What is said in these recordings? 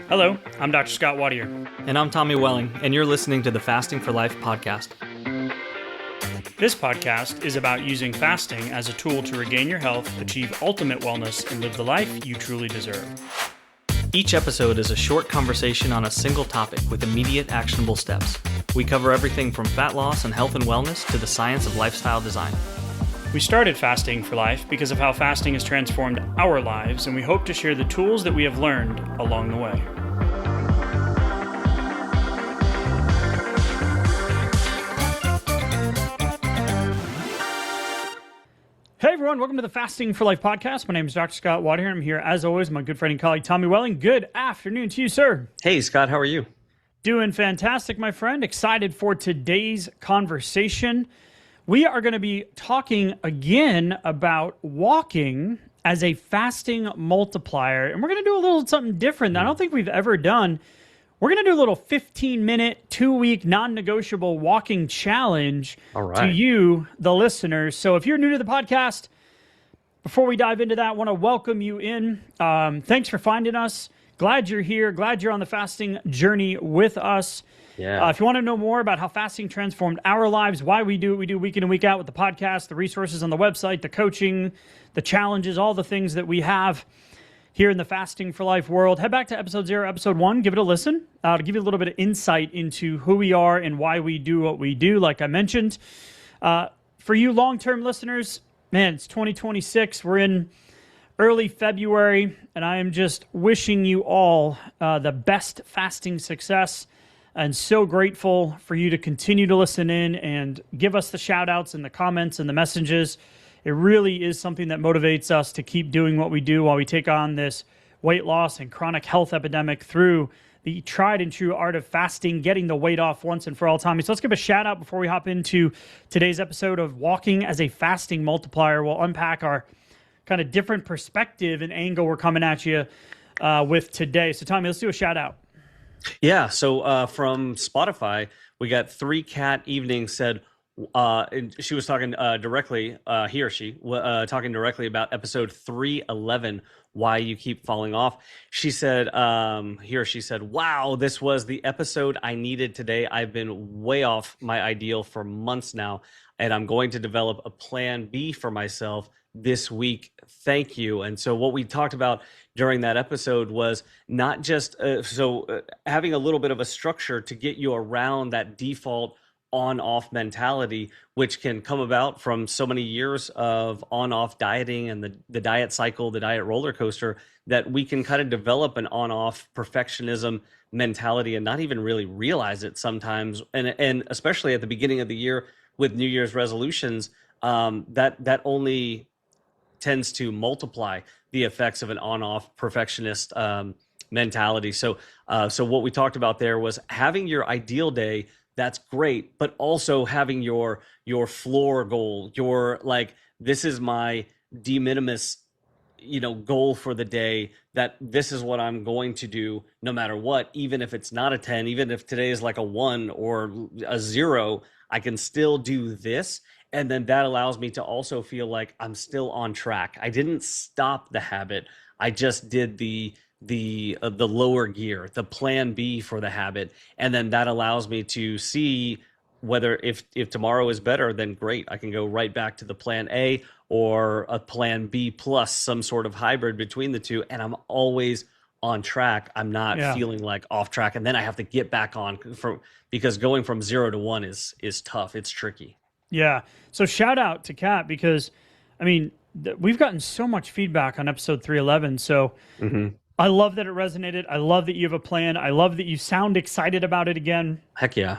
Hello, I'm Dr. Scott Wadier. And I'm Tommy Welling, and you're listening to the Fasting for Life podcast. This podcast is about using fasting as a tool to regain your health, achieve ultimate wellness, and live the life you truly deserve. Each episode is a short conversation on a single topic with immediate actionable steps. We cover everything from fat loss and health and wellness to the science of lifestyle design. We started Fasting for Life because of how fasting has transformed our lives, and we hope to share the tools that we have learned along the way. Hey everyone, welcome to the Fasting for Life podcast. My name is Dr. Scott Wadier. I'm here as always, my good friend and colleague Tommy Welling. Good afternoon to you, sir. Hey Scott, how are you? Doing fantastic, my friend. Excited for today's conversation. We are going to be talking again about walking as a fasting multiplier. And we're going to do a little something different that I don't think we've ever done. We're going to do a little 15-minute, 2-week, non-negotiable walking challenge to you, the listeners. So if you're new to the podcast, before we dive into that, I want to welcome you in. Thanks for finding us. Glad you're here. Glad you're on the fasting journey with us. Yeah. If you want to know more about how fasting transformed our lives, why we do what we do week in and week out with the podcast, the resources on the website, the coaching, the challenges, all the things that we have here in the Fasting for Life world, head back to episode 0, episode 1, give it a listen to give you a little bit of insight into who we are and why we do what we do, like I mentioned. For you long-term listeners, man, it's 2026. We're in early February, and I am just wishing you all the best fasting success. And so grateful for you to continue to listen in and give us the shout outs and the comments and the messages. It really is something that motivates us to keep doing what we do while we take on this weight loss and chronic health epidemic through the tried and true art of fasting, getting the weight off once and for all, Tommy. So let's give a shout out before we hop into today's episode of Walking as a Fasting Multiplier. We'll unpack our kind of different perspective and angle we're coming at you with today. So Tommy, let's do a shout out. Yeah, so from Spotify, we got 3 Cat Evening said, and she was talking directly, he or she, talking directly about episode 311, why you keep falling off. She said, he or she said, wow, this was the episode I needed today. I've been way off my ideal for months now, and I'm going to develop a plan B for myself this week. Thank you. And so what we talked about during that episode was not just having a little bit of a structure to get you around that default on-off mentality, which can come about from so many years of on-off dieting and the diet cycle, the diet roller coaster, that we can kind of develop an on-off perfectionism mentality and not even really realize it sometimes. And especially at the beginning of the year with New Year's resolutions, that only tends to multiply the effects of an on-off perfectionist mentality. So what we talked about there was having your ideal day. That's great, but also having your floor goal, your like, this is my de minimis, goal for the day, that this is what I'm going to do no matter what, even if it's not a 10, even if today is like a 1 or a 0, I can still do this. And then that allows me to also feel like I'm still on track. I didn't stop the habit. I just did the lower gear, the plan B for the habit. And then that allows me to see whether if tomorrow is better, then great. I can go right back to the plan A or a plan B plus some sort of hybrid between the two. And I'm always on track. I'm not feeling like off track. And then I have to get back on because going from 0 to 1 is tough. It's tricky. Yeah. So shout out to Kat because, I mean, we've gotten so much feedback on episode 311. So I love that it resonated. I love that you have a plan. I love that you sound excited about it again. Heck yeah.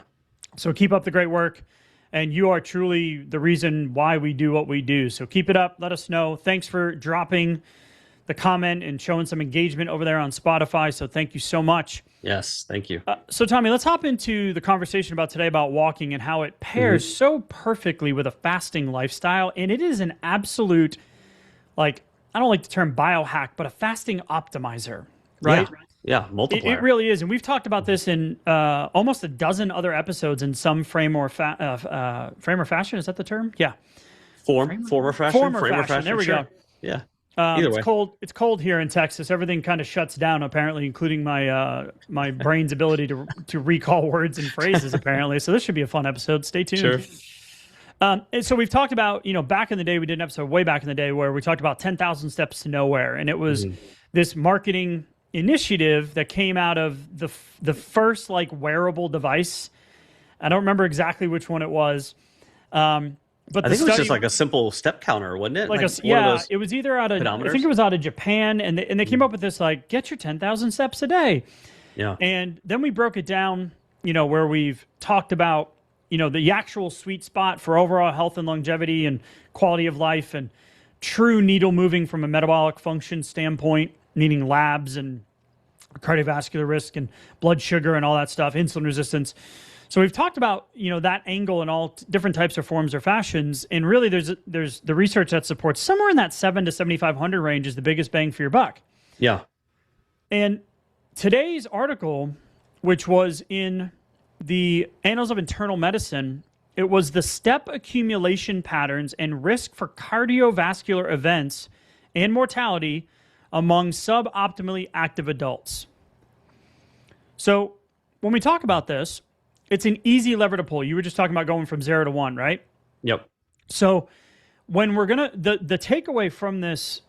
So keep up the great work. And you are truly the reason why we do what we do. So keep it up. Let us know. Thanks for dropping the comment and showing some engagement over there on Spotify. So thank you so much. Yes, thank you. So Tommy, let's hop into the conversation about today about walking and how it pairs so perfectly with a fasting lifestyle. And it is an absolute, like, I don't like the term biohack, but a fasting optimizer, right? Yeah, multiplier. It really is. And we've talked about this in almost a dozen other episodes in some frame or fashion. Is that the term? Yeah. Form or fashion. There we go. Yeah. Either It's way. cold. It's cold here in Texas. Everything kind of shuts down, apparently, including my brain's ability to recall words and phrases. Apparently, so this should be a fun episode. Stay tuned. Sure. And so we've talked about, back in the day, we did an episode way back in the day where we talked about 10,000 steps to nowhere, and it was this marketing initiative that came out of the first like wearable device. I don't remember exactly which one it was. But I think it was just like a simple step counter, wasn't it? Like it was either out of, I think it was out of Japan, and they came up with this, like, get your 10,000 steps a day. Yeah. And then we broke it down, where we've talked about, the actual sweet spot for overall health and longevity and quality of life and true needle moving from a metabolic function standpoint, needing labs and cardiovascular risk and blood sugar and all that stuff, insulin resistance. So we've talked about, that angle in all different types of forms or fashions. And really there's the research that supports somewhere in that 7 to 7,500 range is the biggest bang for your buck. Yeah. And today's article, which was in the Annals of Internal Medicine, it was the step accumulation patterns and risk for cardiovascular events and mortality among suboptimally active adults. So when we talk about this, it's an easy lever to pull. You were just talking about going from 0 to 1, right? Yep. So when we're the takeaway from this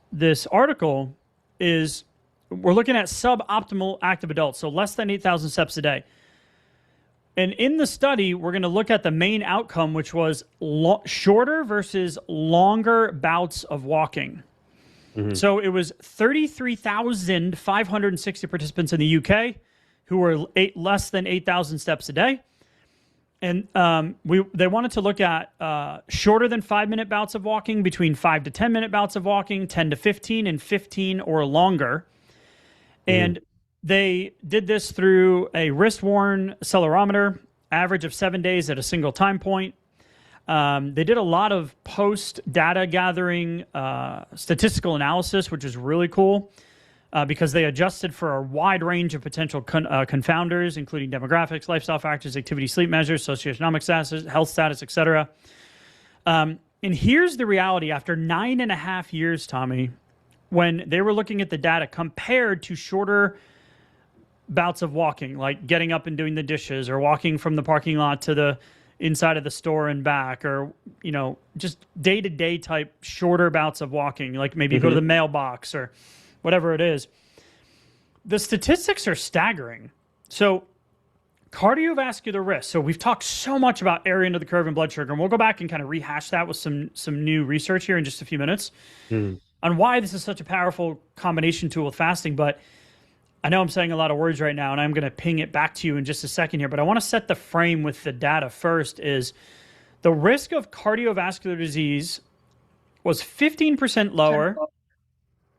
article is we're looking at suboptimal active adults, so less than 8,000 steps a day. And in the study, we're going to look at the main outcome, which was shorter versus longer bouts of walking. So it was 33,560 participants in the UK who were less than 8,000 steps a day. And they wanted to look at shorter than 5-minute bouts of walking, between 5 to 10-minute bouts of walking, 10 to 15, and 15 or longer. And they did this through a wrist-worn accelerometer, average of 7 days at a single time point. They did a lot of post-data gathering, statistical analysis, which is really cool. Because they adjusted for a wide range of potential confounders, including demographics, lifestyle factors, activity, sleep measures, socioeconomic status, health status, etc. And here's the reality. After 9.5 years, Tommy, when they were looking at the data compared to shorter bouts of walking, like getting up and doing the dishes or walking from the parking lot to the inside of the store and back, or, just day-to-day type shorter bouts of walking, like maybe you go to the mailbox or whatever it is, the statistics are staggering. So cardiovascular risk. So we've talked so much about area under the curve and blood sugar, and we'll go back and kind of rehash that with some new research here in just a few minutes on why this is such a powerful combination tool with fasting. But I know I'm saying a lot of words right now, and I'm going to ping it back to you in just a second here, but I want to set the frame with the data first. Is the risk of cardiovascular disease was 15% lower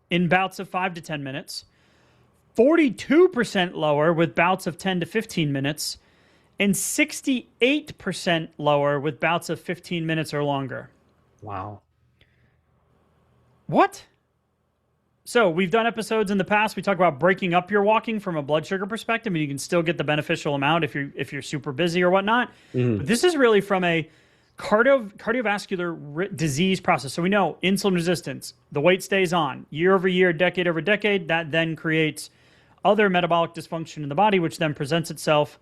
in bouts of 5 to 10 minutes, 42% lower with bouts of 10 to 15 minutes, and 68% lower with bouts of 15 minutes or longer. Wow. What? So we've done episodes in the past. We talk about breaking up your walking from a blood sugar perspective, and you can still get the beneficial amount if you're super busy or whatnot. But this is really from a cardiovascular disease process. So we know insulin resistance, the weight stays on year over year, decade over decade. That then creates other metabolic dysfunction in the body, which then presents itself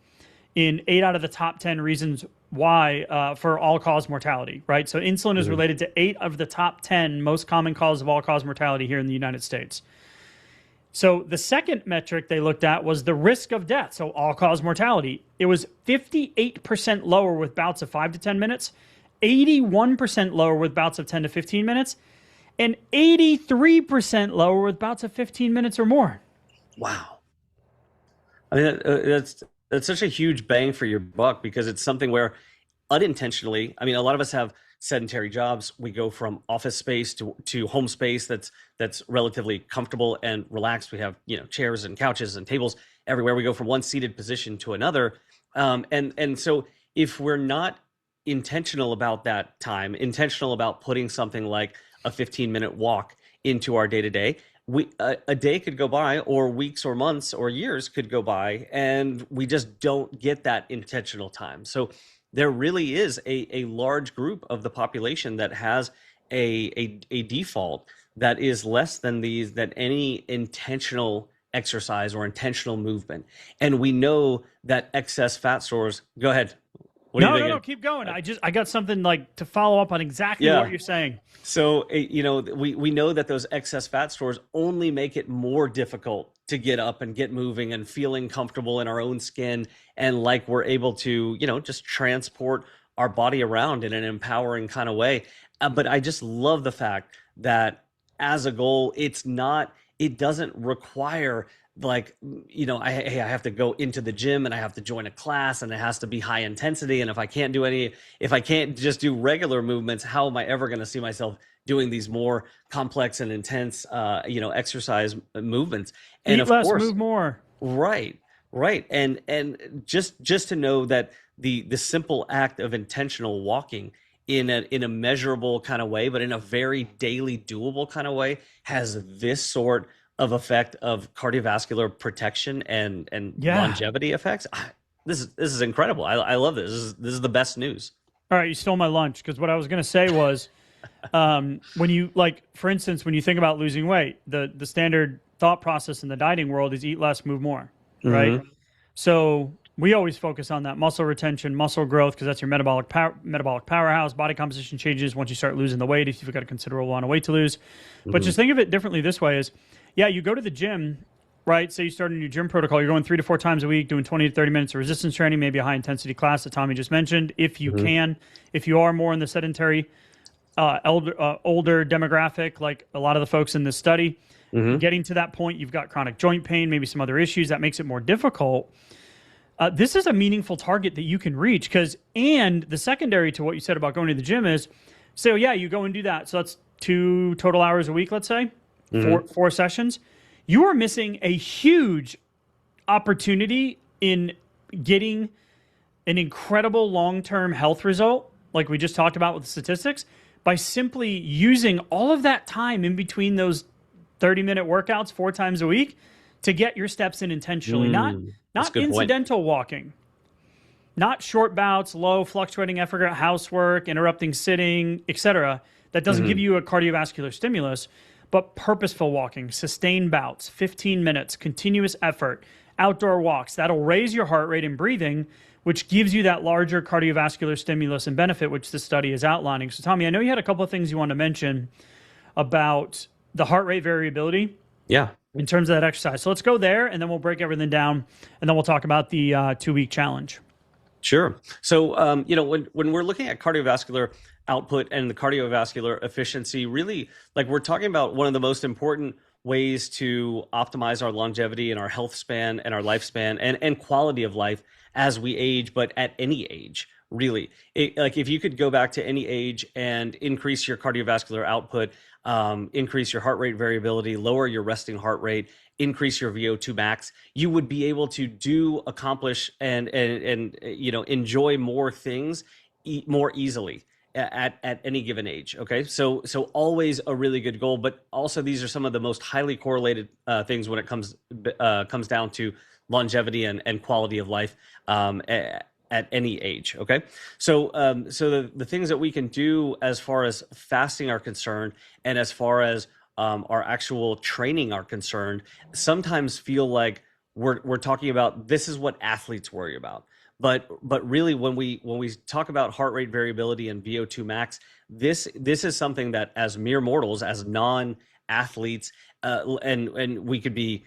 in 8 out of the top 10 reasons why for all-cause mortality, right? So insulin is related to 8 of the top 10 most common causes of all-cause mortality here in the United States. So the second metric they looked at was the risk of death, so all-cause mortality. It was 58% lower with bouts of 5 to 10 minutes, 81% lower with bouts of 10 to 15 minutes, and 83% lower with bouts of 15 minutes or more. Wow. I mean, that's such a huge bang for your buck, because it's something where unintentionally, I mean, a lot of us have sedentary jobs. We go from office space to home space that's relatively comfortable and relaxed. We have, chairs and couches and tables everywhere. We go from one seated position to another. And so if we're not intentional about that time, intentional about putting something like a 15-minute walk into our day-to-day, a day could go by, or weeks or months or years could go by, and we just don't get that intentional time. So there really is a large group of the population that has a default that is less than any intentional exercise or intentional movement. And we know that excess fat stores. Go ahead. What are you thinking? No, keep going. I got something like to follow up on exactly Yeah. what you're saying. So, we know that those excess fat stores only make it more difficult to get up and get moving and feeling comfortable in our own skin. And like we're able to, just transport our body around in an empowering kind of way. But I just love the fact that as a goal, it doesn't require like, I have to go into the gym and I have to join a class and it has to be high intensity. And if I can't just do regular movements, how am I ever going to see myself doing these more complex and intense, exercise movements? And Eat of less, course, move more. right. And just to know that the simple act of intentional walking in a measurable kind of way, but in a very daily doable kind of way, has this sort of effect of cardiovascular protection and longevity effects. This is incredible. I love this. This is the best news. All right, you stole my lunch, because what I was going to say was, when you, like, for instance, when you think about losing weight, the standard thought process in the dieting world is eat less, move more, right? Mm-hmm. So we always focus on that muscle retention, muscle growth, because that's your metabolic powerhouse. Body composition changes once you start losing the weight if you've got a considerable amount of weight to lose. Mm-hmm. But just think of it differently this way: is, yeah, you go to the gym, right? Say you start a new gym protocol. You're going 3 to 4 times a week, doing 20 to 30 minutes of resistance training, maybe a high intensity class that Tommy just mentioned. If you can, if you are more in the sedentary, older demographic, like a lot of the folks in this study, getting to that point, you've got chronic joint pain, maybe some other issues that makes it more difficult. This is a meaningful target that you can reach, and the secondary to what you said about going to the gym is, say, oh yeah, you go and do that. So that's 2 total hours a week, let's say, 4 sessions. You are missing a huge opportunity in getting an incredible long-term health result, like we just talked about with the statistics, by simply using all of that time in between those 30-minute workouts 4 times a week to get your steps in intentionally, not incidental walking, not short bouts, low fluctuating effort, housework, interrupting sitting, etc. That doesn't give you a cardiovascular stimulus, but purposeful walking, sustained bouts, 15 minutes, continuous effort, outdoor walks. That'll raise your heart rate and breathing, which gives you that larger cardiovascular stimulus and benefit, which the study is outlining. So, Tommy, I know you had a couple of things you wanted to mention about the heart rate variability. Yeah. In terms of that exercise. So let's go there, and then we'll break everything down, and then we'll talk about the 2-week challenge. Sure. So, when we're looking at cardiovascular output and the cardiovascular efficiency, really, like, we're talking about one of the most important ways to optimize our longevity and our health span and our lifespan and quality of life as we age, but at any age, really. Like, if you could go back to any age and increase your cardiovascular output, increase your heart rate variability, lower your resting heart rate, increase your VO2 max, you would be able to accomplish and enjoy more things more easily at any given age. Okay, so always a really good goal, but also these are some of the most highly correlated things when it comes down to longevity and quality of life at any age. Okay, so the things that we can do as far as fasting are concerned, and as far as our actual training are concerned, sometimes feel like we're talking about this is what athletes worry about. But really, when we talk about heart rate variability and VO2 max, this is something that as mere mortals, as non-athletes, and we could be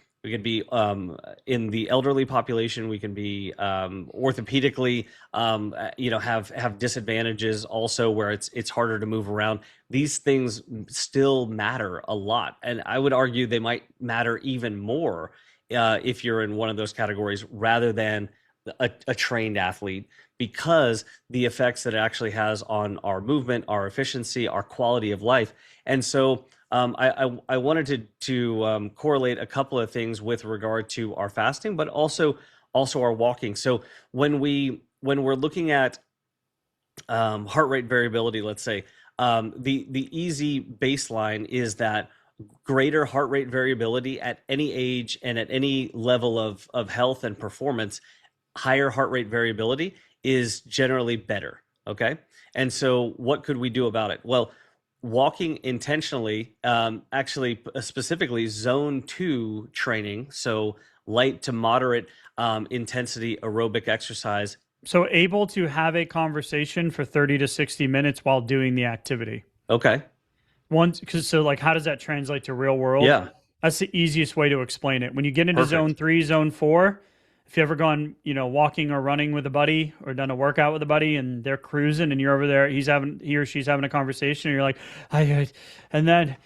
in the elderly population, we can be orthopedically, have disadvantages also where it's harder to move around. These things still matter a lot, and I would argue they might matter even more if you're in one of those categories rather than a trained athlete, because the effects that it actually has on our movement, our efficiency, our quality of life. And so I wanted to correlate a couple of things with regard to our fasting, but also our walking. So when we're looking at heart rate variability, let's say, the easy baseline is that greater heart rate variability at any age and at any level of health and performance, higher heart rate variability is generally better. Okay. And so what could we do about it? Well, walking intentionally, actually specifically zone 2 training, so light to moderate intensity aerobic exercise. So able to have a conversation for 30 to 60 minutes while doing the activity. Okay. So like, how does that translate to real world? Yeah. That's the easiest way to explain it. When you get into Perfect. zone 3, zone 4, if you ever gone, walking or running with a buddy or done a workout with a buddy and they're cruising and you're over there, he or she's having a conversation and you're like, and then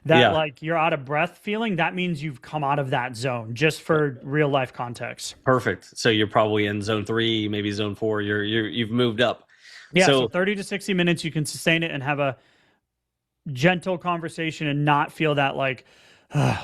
like you're out of breath feeling, that means you've come out of that zone, just for real life context. Perfect. So you're probably in zone 3, maybe zone 4. You've moved up. Yeah. So 30 to 60 minutes, you can sustain it and have a gentle conversation and not feel that like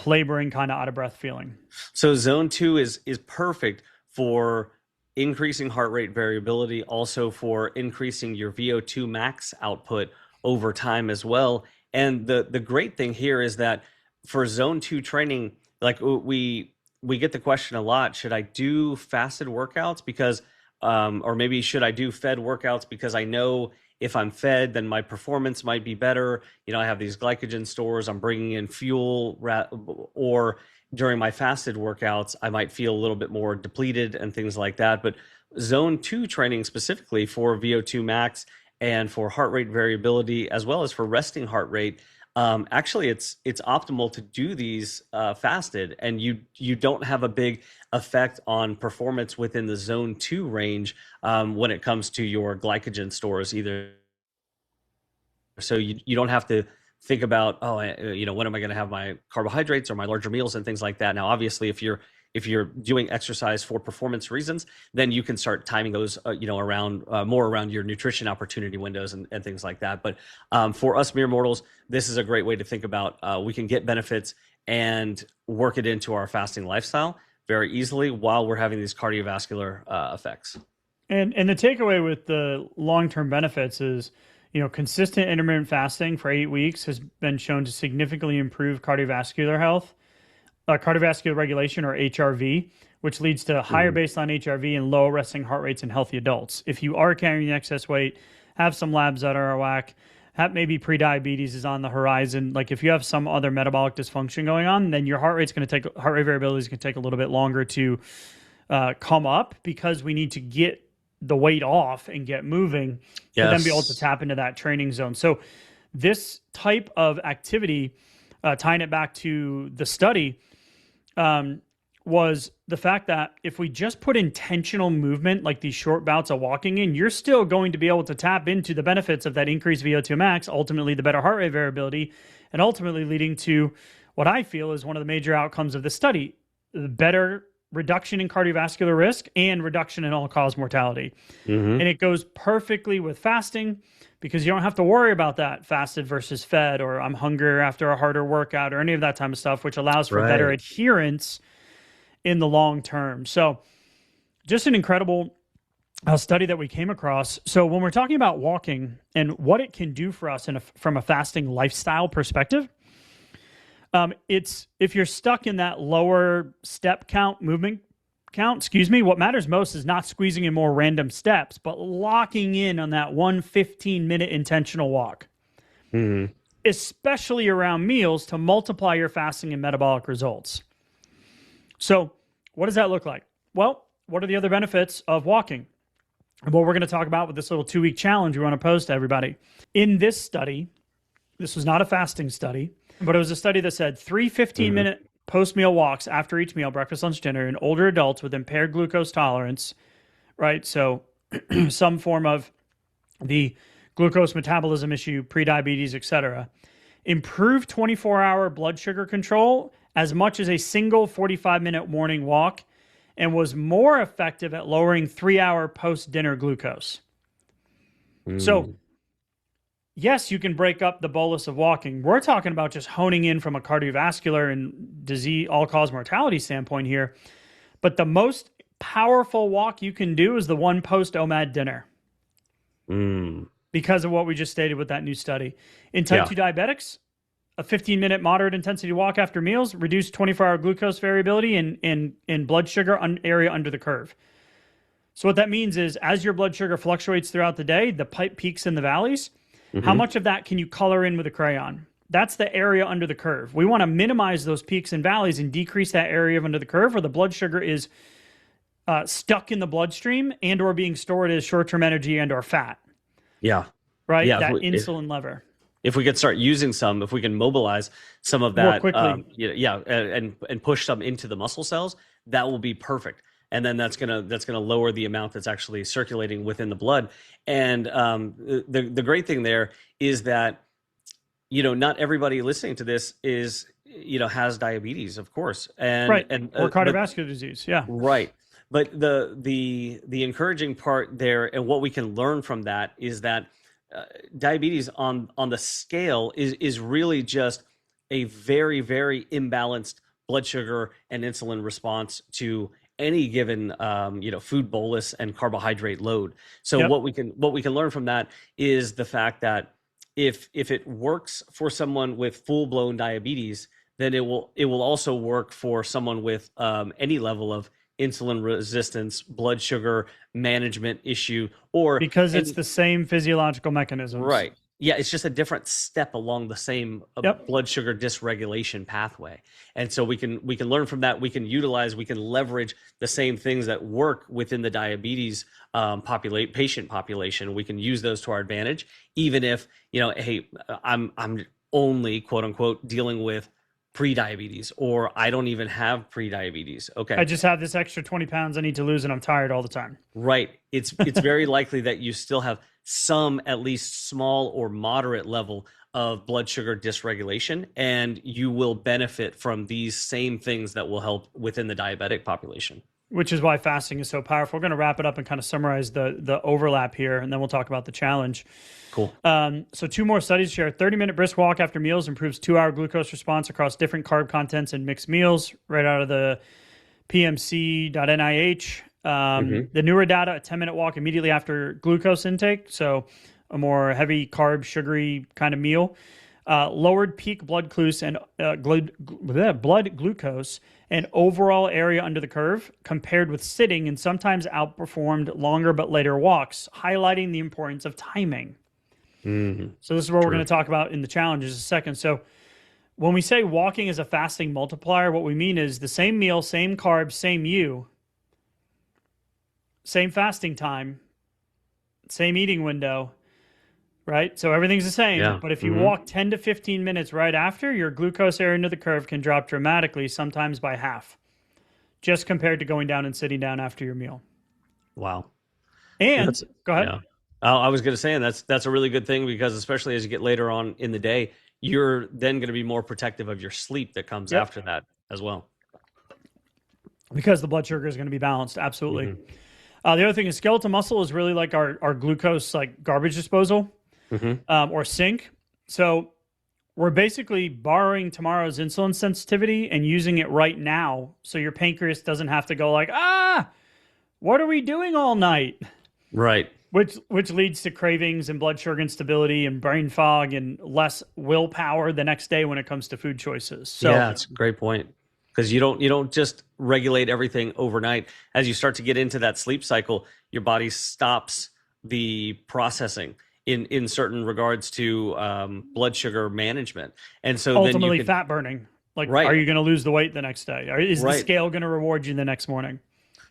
laboring kind of out of breath feeling. So zone 2 is perfect for increasing heart rate variability, also for increasing your VO2 max output over time as well. And the great thing here is that for zone 2 training, like we get the question a lot, should I do fasted workouts because or maybe should I do fed workouts because I know if I'm fed, then my performance might be better. I have these glycogen stores, I'm bringing in fuel, or during my fasted workouts, I might feel a little bit more depleted and things like that. But zone 2 training specifically for VO2 max and for heart rate variability, as well as for resting heart rate, actually it's optimal to do these fasted, and you don't have a big effect on performance within the zone 2 range when it comes to your glycogen stores either. So you don't have to think about, when am I going to have my carbohydrates or my larger meals and things like that. Now, obviously, if you're doing exercise for performance reasons, then you can start timing those, around more around your nutrition opportunity windows and things like that. But for us mere mortals, this is a great way to think about. We can get benefits and work it into our fasting lifestyle very easily while we're having these cardiovascular effects. And the takeaway with the long-term benefits is, consistent intermittent fasting for 8 weeks has been shown to significantly improve cardiovascular health, cardiovascular regulation, or HRV, which leads to higher baseline HRV and lower resting heart rates in healthy adults. If you are carrying excess weight, have some labs that are out of whack, have maybe prediabetes is on the horizon. Like if you have some other metabolic dysfunction going on, then your heart rate variability is going to take a little bit longer to come up, because we need to get the weight off and get moving to then be able to tap into that training zone. So this type of activity, tying it back to the study, was the fact that if we just put intentional movement, like these short bouts of walking in, you're still going to be able to tap into the benefits of that increased VO2 max, ultimately the better heart rate variability, and ultimately leading to what I feel is one of the major outcomes of the study, the better reduction in cardiovascular risk and reduction in all-cause mortality. And it goes perfectly with fasting, because you don't have to worry about that fasted versus fed, or I'm hungry after a harder workout, or any of that type of stuff, which allows for better adherence in the long term. So just an incredible study that we came across. So when we're talking about walking and what it can do for us from a fasting lifestyle perspective, it's if you're stuck in that lower movement count, what matters most is not squeezing in more random steps, but locking in on that 1 15-minute intentional walk, especially around meals, to multiply your fasting and metabolic results. So what does that look like? Well, what are the other benefits of walking? And what we're going to talk about with this little 2-week challenge we want to pose to everybody. In this study, this was not a fasting study, but it was a study that said 3 15-minute post-meal walks after each meal, breakfast, lunch, dinner, in older adults with impaired glucose tolerance, right? So some form of the glucose metabolism issue, prediabetes, etc., improved 24-hour blood sugar control as much as a single 45-minute morning walk, and was more effective at lowering 3-hour post-dinner glucose. So yes, you can break up the bolus of walking. We're talking about just honing in from a cardiovascular and disease, all-cause mortality standpoint here. But the most powerful walk you can do is the one post-OMAD dinner. Because of what we just stated with that new study. In type 2 diabetics, a 15-minute moderate intensity walk after meals reduced 24-hour glucose variability in blood sugar area under the curve. So what that means is, as your blood sugar fluctuates throughout the day, the peaks and the valleys, How much of that can you color in with a crayon? That's the area under the curve. We want to minimize those peaks and valleys and decrease that area under the curve where the blood sugar is stuck in the bloodstream and or being stored as short-term energy and or fat. Yeah. Right? Yeah. That insulin lever. If we could start using some, if we can mobilize some of that more quickly. And push some into the muscle cells, that will be perfect. And then that's gonna lower the amount that's actually circulating within the blood. And the great thing there is that, not everybody listening to this is, has diabetes, of course, and right, or cardiovascular disease. Yeah, right. But the encouraging part there, and what we can learn from that, is that diabetes on the scale is really just a very, very imbalanced blood sugar and insulin response to any given food bolus and carbohydrate load. So what we can learn from that is the fact that if it works for someone with full-blown diabetes, then it will also work for someone with any level of insulin resistance, blood sugar management issue, or because it's the same physiological mechanisms. Right. Yeah, it's just a different step along the same blood sugar dysregulation pathway. And so we can learn from that. We can leverage the same things that work within the diabetes patient population. We can use those to our advantage, even if, hey, I'm only, quote unquote, dealing with pre-diabetes, or I don't even have pre-diabetes. Okay. I just have this extra 20 pounds I need to lose and I'm tired all the time. Right. It's very likely that you still have some, at least small or moderate level of blood sugar dysregulation, and you will benefit from these same things that will help within the diabetic population. Which is why fasting is so powerful. We're going to wrap it up and kind of summarize the overlap here, and then we'll talk about the challenge. Cool. So 2 more studies share. 30-minute brisk walk after meals improves 2-hour glucose response across different carb contents in mixed meals, right out of the PMC.NIH. The newer data, a 10-minute walk immediately after glucose intake, so a more heavy carb, sugary kind of meal, lowered peak blood glucose and blood glucose and overall area under the curve compared with sitting, and sometimes outperformed longer but later walks, highlighting the importance of timing. So this is what we're going to talk about in the challenge in a second. So when we say walking is a fasting multiplier, what we mean is the same meal, same carbs, same same fasting time, same eating window, right? So everything's the same. Yeah. But if you walk 10 to 15 minutes right after, your glucose area under the curve can drop dramatically, sometimes by half, just compared to going down and sitting down after your meal. Wow. And go ahead. Yeah. I was going to say, and that's a really good thing, because especially as you get later on in the day, you're then going to be more protective of your sleep that comes after that as well. Because the blood sugar is going to be balanced. Absolutely. The other thing is skeletal muscle is really like our glucose, like garbage disposal or sink. So we're basically borrowing tomorrow's insulin sensitivity and using it right now. So your pancreas doesn't have to go like, what are we doing all night? Right. Which leads to cravings and blood sugar instability and brain fog and less willpower the next day when it comes to food choices. So yeah, that's a great point. Because you don't just regulate everything overnight. As you start to get into that sleep cycle, your body stops the processing in certain regards to blood sugar management, and so ultimately then you can, fat burning. Like, are you going to lose the weight the next day? Or is the scale going to reward you the next morning?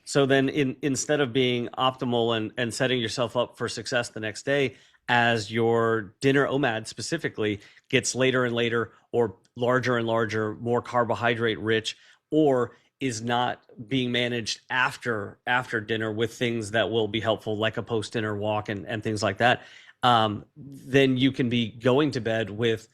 So then, instead of being optimal and setting yourself up for success the next day, as your dinner OMAD specifically gets later and later, or larger and larger, more carbohydrate rich, or is not being managed after dinner with things that will be helpful, like a post-dinner walk and things like that, then you can be going to bed with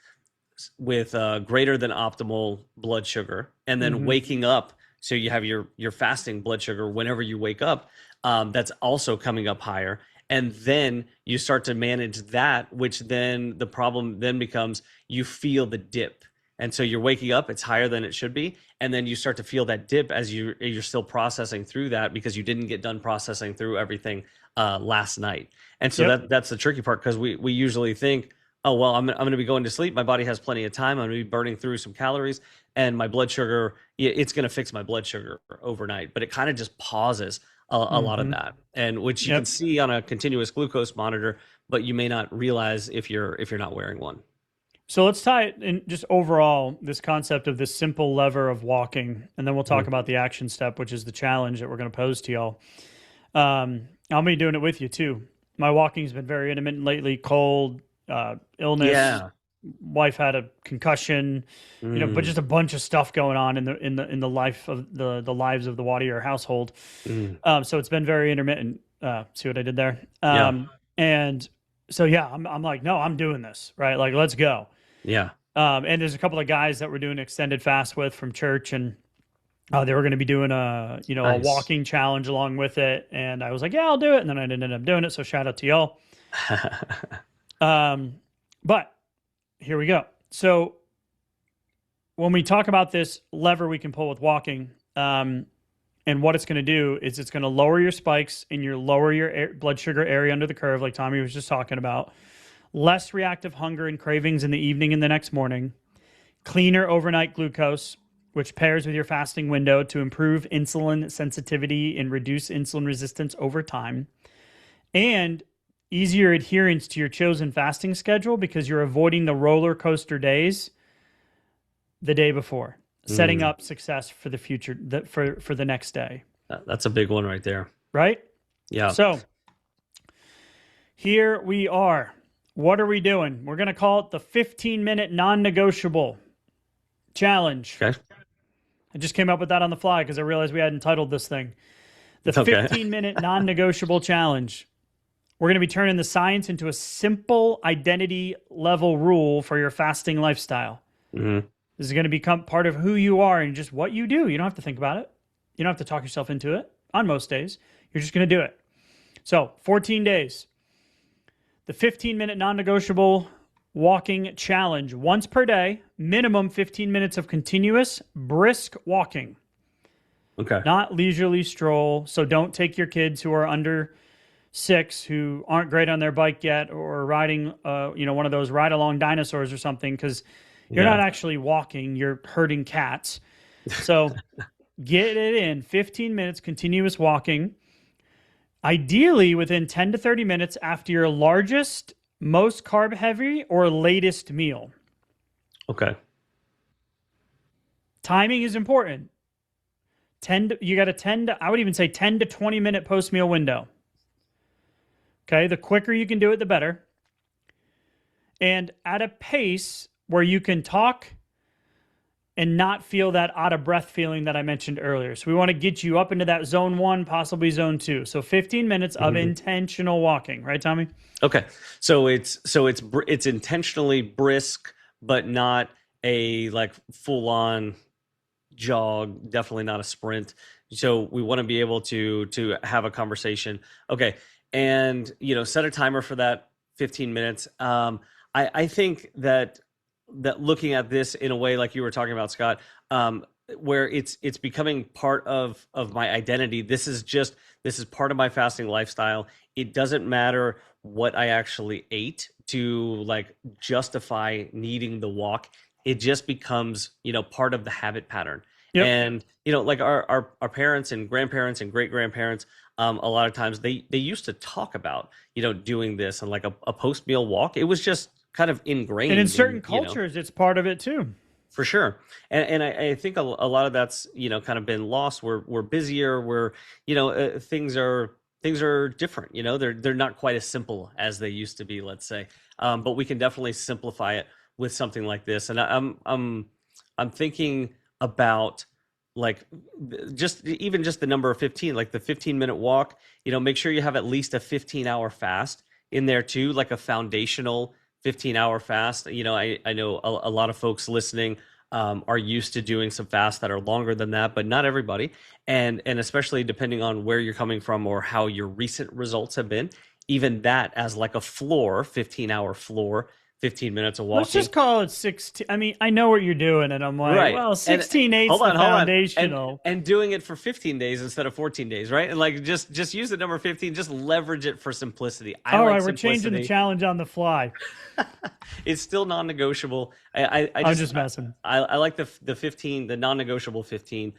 greater than optimal blood sugar, and then waking up. So you have your fasting blood sugar whenever you wake up, that's also coming up higher. And then you start to manage that, which then the problem then becomes you feel the dip. And so you're waking up, it's higher than it should be. And then you start to feel that dip as you're still processing through that, because you didn't get done processing through everything last night. And so that's the tricky part, because we usually think, oh, well, I'm going to be going to sleep. My body has plenty of time. I'm going to be burning through some calories, and my blood sugar, it's going to fix my blood sugar overnight. But it kind of just pauses a lot of that, and which you can see on a continuous glucose monitor but you may not realize if you're not wearing one. So let's tie it in just overall, this concept of this simple lever of walking, and then we'll talk about the action step, which is the challenge that we're going to pose to y'all. I'll be doing it with you too. My walking's been very intermittent lately, cold, illness. Yeah. Wife had a concussion, but just a bunch of stuff going on in the life of the lives of the Wadier household. So it's been very intermittent. See what I did there? And so, I'm like, no, I'm doing this, right? Like, let's go. Yeah. And there's a couple of guys that we're doing extended fast with from church, and they were going to be doing a walking challenge along with it. And I was like, yeah, I'll do it. And then I didn't end up doing it. So shout out to y'all. But here we go. So when we talk about this lever we can pull with walking, and what it's going to do is it's going to lower your spikes and lower your blood sugar area under the curve, like Tommy was just talking about. Less reactive hunger and cravings in the evening and the next morning. Cleaner overnight glucose, which pairs with your fasting window to improve insulin sensitivity and reduce insulin resistance over time. And easier adherence to your chosen fasting schedule because you're avoiding the roller coaster days the day before, setting up success for the future, for the next day. That's a big one right there. Right? Yeah. So here we are. What are we doing? We're going to call it the 15-minute non-negotiable challenge. Okay. I just came up with that on the fly because I realized we hadn't titled this thing. The 15-minute non-negotiable challenge. We're going to be turning the science into a simple identity level rule for your fasting lifestyle. This is going to become part of who you are and just what you do. You don't have to think about it. You don't have to talk yourself into it on most days. You're just going to do it. So 14 days. The 15-minute non-negotiable walking challenge. Once per day, minimum 15 minutes of continuous, brisk walking. Okay. Not leisurely stroll. So don't take your kids who are under 6 who aren't great on their bike yet or riding, one of those ride-along dinosaurs or something because you're not actually walking. You're herding cats. So get it in. 15 minutes continuous walking. Ideally within 10 to 30 minutes after your largest, most carb-heavy, or latest meal. Okay. Timing is important. You got I would even say 10 to 20 minute post-meal window. Okay, the quicker you can do it, the better. And at a pace where you can talk and not feel that out of breath feeling that I mentioned earlier. So we want to get you up into that zone 1, possibly zone 2. So 15 minutes of intentional walking, right, Tommy? Okay. So it's intentionally brisk, but not a like full on jog, definitely not a sprint. So we want to be able to have a conversation. Okay. And, set a timer for that 15 minutes. I think that looking at this in a way like you were talking about, Scott, where it's becoming part of my identity. This is part of my fasting lifestyle. It doesn't matter what I actually ate to like justify needing the walk. It just becomes, part of the habit pattern. Yep. And, like our parents and grandparents and great grandparents, a lot of times they used to talk about, doing this and like a post meal walk. It was just kind of ingrained. And in certain cultures, it's part of it too. For sure. And I think a lot of that's, kind of been lost. We're busier. Things are different. They're not quite as simple as they used to be, let's say. But we can definitely simplify it with something like this. And I'm thinking about like just the number of 15, like the 15-minute walk, make sure you have at least a 15-hour fast in there too, like a foundational 15-hour fast. I know a lot of folks listening are used to doing some fasts that are longer than that, but not everybody. And especially depending on where you're coming from or how your recent results have been, even that as like a floor, 15-hour floor, 15 minutes of walking. Let's just call it 16. I mean, I know what you're doing, and I'm like, right. Well, 16/8 is the foundational. And doing it for 15 days instead of 14 days, right? And like just use the number 15, just leverage it for simplicity. All right, we're changing the challenge on the fly. It's still non-negotiable. I'm just messing. I like the 15, the non-negotiable 15.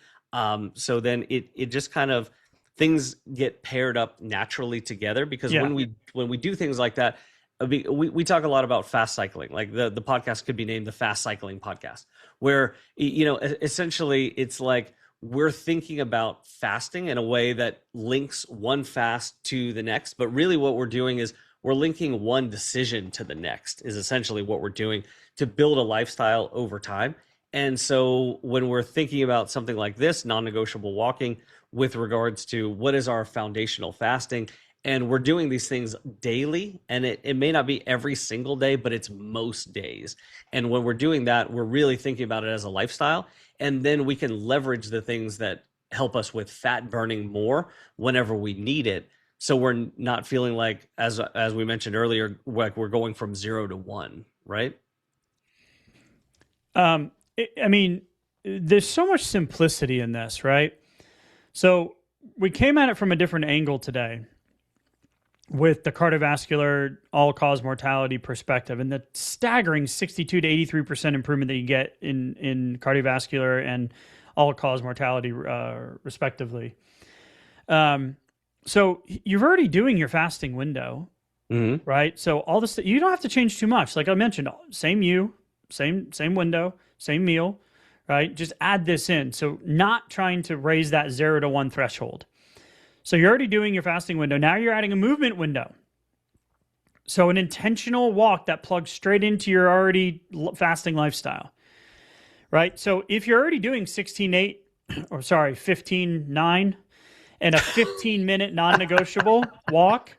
So then it just kind of, things get paired up naturally together because when we do things like that, we talk a lot about fast cycling. Like the podcast could be named the Fast Cycling Podcast, where essentially it's like we're thinking about fasting in a way that links one fast to the next, but really what we're doing is we're linking one decision to the next, is essentially what we're doing to build a lifestyle over time. And so when we're thinking about something like this, non-negotiable walking, with regards to what is our foundational fasting, and we're doing these things daily, and it may not be every single day, but it's most days. And when we're doing that, we're really thinking about it as a lifestyle. And then we can leverage the things that help us with fat burning more whenever we need it. So we're not feeling like, as we mentioned earlier, like we're going from 0 to 1, right? I mean, there's so much simplicity in this, right? So we came at it from a different angle today with the cardiovascular all-cause mortality perspective and the staggering 62 to 83% improvement that you get in cardiovascular and all-cause mortality, respectively. So you're already doing your fasting window, right? So all this, you don't have to change too much. Like I mentioned, same window, same meal, right? Just add this in. So not trying to raise that 0 to 1 threshold. So you're already doing your fasting window. Now you're adding a movement window. So an intentional walk that plugs straight into your already fasting lifestyle, right? So if you're already doing 15-9 and a 15-minute non-negotiable walk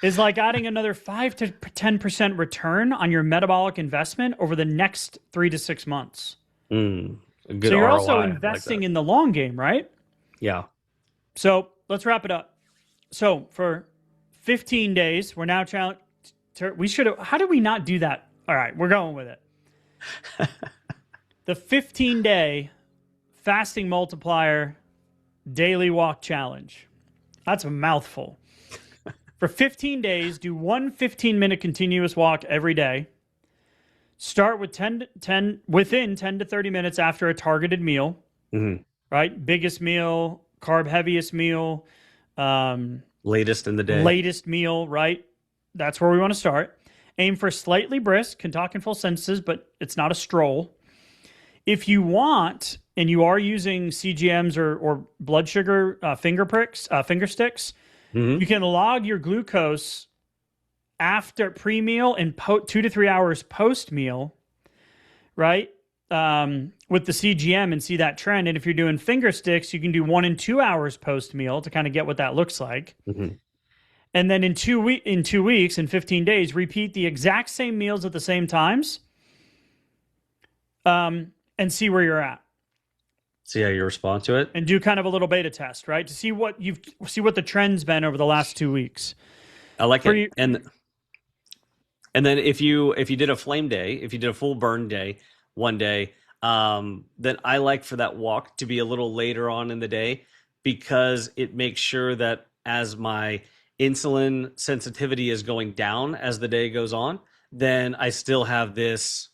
is like adding another 5 to 10% return on your metabolic investment over the next 3 to 6 months. A good so you're ROI, also investing in the long game, right? Yeah. So let's wrap it up. So for 15 days, we're now challenged. How did we not do that? All right, we're going with it. The 15-day fasting multiplier daily walk challenge. That's a mouthful. For 15 days, do one 15-minute continuous walk every day. Start with within 10 to 30 minutes after a targeted meal, right? Biggest meal, carb heaviest meal, latest in the day. Latest meal, right? That's where we want to start. Aim for slightly brisk, can talk in full sentences, but it's not a stroll. If you want, and you are using CGMs or blood sugar finger sticks, you can log your glucose after pre-meal and 2 to 3 hours post-meal, right? With the CGM and see that trend. And if you're doing finger sticks, you can do 1 and 2 hours post-meal to kind of get what that looks like. And then in 2 weeks, in 15 days, repeat the exact same meals at the same times, and see where you're at. See how you respond to it, and do kind of a little beta test, right, to see what the trend's been over the last 2 weeks. I like it. And then if you did a flame day, if you did a full burn day one day, then I like for that walk to be a little later on in the day, because it makes sure that as my insulin sensitivity is going down as the day goes on, then I still have this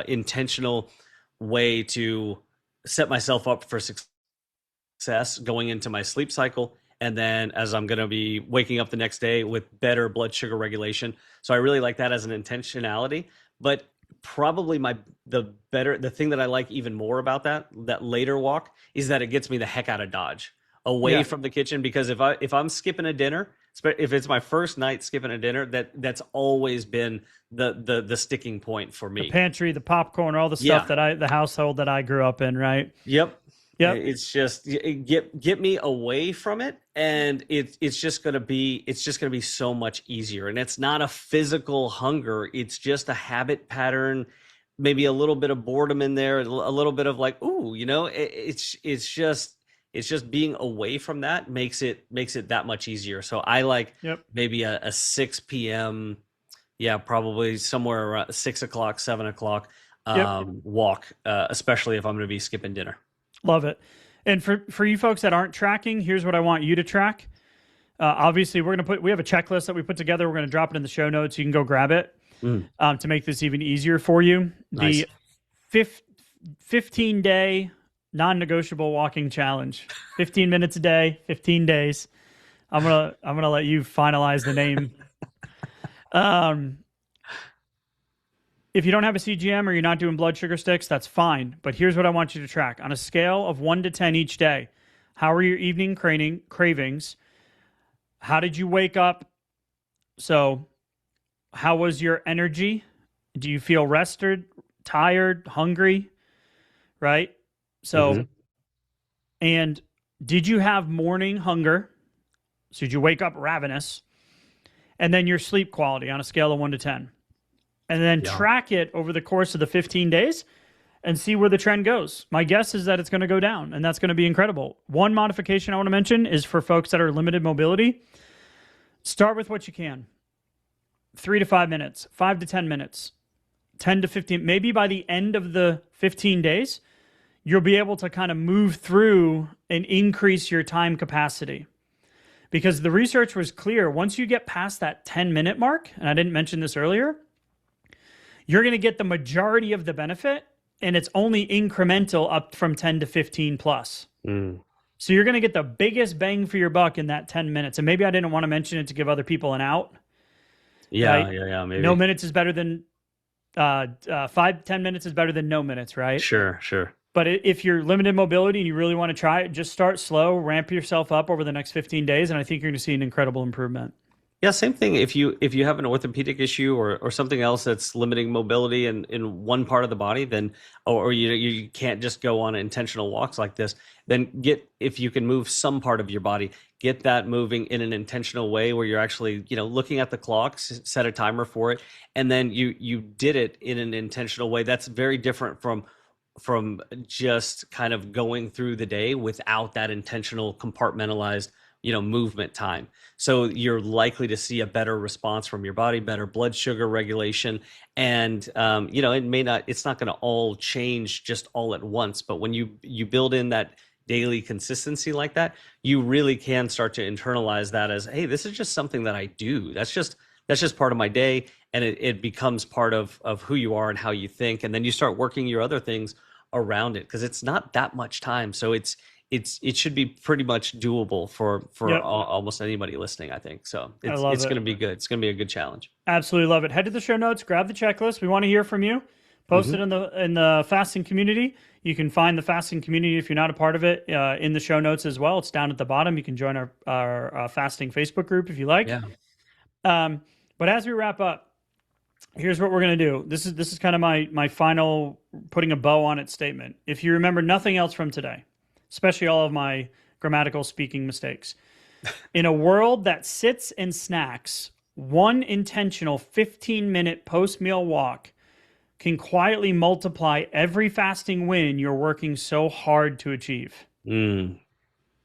intentional way to set myself up for success going into my sleep cycle. And then as I'm going to be waking up the next day with better blood sugar regulation. So I really like that as an intentionality. But probably the thing that I like even more about that later walk is that it gets me the heck out of Dodge, away from the kitchen. Because if I'm skipping a dinner, if it's my first night skipping a dinner, that's always been the sticking point for me. The pantry, the popcorn, all the stuff the household that I grew up in, right? Yep. It's just get me away from it, and it's just gonna be so much easier. And it's not a physical hunger; it's just a habit pattern, maybe a little bit of boredom in there, a little bit of like, ooh, it's just being away from that makes it that much easier. So I like maybe a 6 p.m. Probably somewhere around 6 o'clock, 7 o'clock walk, especially if I'm going to be skipping dinner. Love it. And for you folks that aren't tracking, here's what I want you to track. Obviously, we have a checklist that we put together. We're going to drop it in the show notes. You can go grab it to make this even easier for you. Nice. The 15-day non-negotiable walking challenge, 15 minutes a day, 15 days. I'm gonna let you finalize the name. If you don't have a CGM or you're not doing blood sugar sticks, that's fine. But here's what I want you to track. On a scale of 1 to 10 each day, how are your evening cravings? How did you wake up? So how was your energy? Do you feel rested, tired, hungry? Right? So, and did you have morning hunger? So did you wake up ravenous? And then your sleep quality on a scale of 1 to 10. And then track it over the course of the 15 days and see where the trend goes. My guess is that it's going to go down, and that's going to be incredible. One modification I want to mention is for folks that are limited mobility. Start with what you can. 3 to 5 minutes, 5 to 10 minutes, 10 to 15. Maybe by the end of the 15 days, you'll be able to kind of move through and increase your time capacity. Because the research was clear. Once you get past that 10-minute mark, and I didn't mention this earlier, you're going to get the majority of the benefit, and it's only incremental up from 10 to 15 plus. So you're going to get the biggest bang for your buck in that 10 minutes. And maybe I didn't want to mention it to give other people an out. Yeah, right? maybe. No minutes is better than 10 minutes is better than no minutes, right? Sure. But if you're limited mobility and you really want to try it, just start slow, ramp yourself up over the next 15 days, and I think you're going to see an incredible improvement. Yeah, same thing. If you have an orthopedic issue or something else that's limiting mobility in one part of the body, then or you can't just go on intentional walks like this, then if you can move some part of your body, get that moving in an intentional way where you're actually looking at the clock, set a timer for it, and then you did it in an intentional way. That's very different from just kind of going through the day without that intentional compartmentalized movement time. So you're likely to see a better response from your body, better blood sugar regulation. And, it's not going to all change just all at once, but when you build in that daily consistency like that, you really can start to internalize that as, hey, this is just something that I do. That's just part of my day. And it becomes part of who you are and how you think. And then you start working your other things around it because it's not that much time. So it should be pretty much doable for almost anybody listening, I think. So it's going to be good. It's going to be a good challenge. Absolutely love it. Head to the show notes, grab the checklist. We want to hear from you. Post it in the fasting community. You can find the fasting community if you're not a part of it in the show notes as well. It's down at the bottom. You can join our fasting Facebook group if you like. Yeah. But as we wrap up, here's what we're going to do. This is kind of my final putting a bow on it statement. If you remember nothing else from today, especially all of my grammatical speaking mistakes. In a world that sits and snacks, one intentional 15-minute post-meal walk can quietly multiply every fasting win you're working so hard to achieve.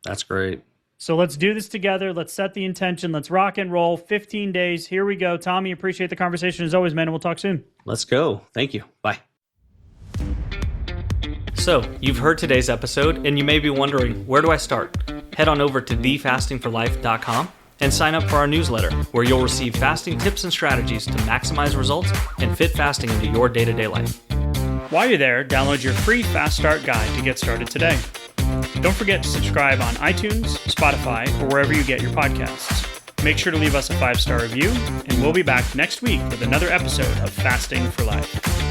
That's great. So let's do this together. Let's set the intention. Let's rock and roll. 15 days. Here we go. Tommy, appreciate the conversation as always, man, and we'll talk soon. Let's go. Thank you. Bye. So, you've heard today's episode, and you may be wondering, where do I start? Head on over to thefastingforlife.com and sign up for our newsletter, where you'll receive fasting tips and strategies to maximize results and fit fasting into your day-to-day life. While you're there, download your free Fast Start guide to get started today. Don't forget to subscribe on iTunes, Spotify, or wherever you get your podcasts. Make sure to leave us a 5-star review, and we'll be back next week with another episode of Fasting for Life.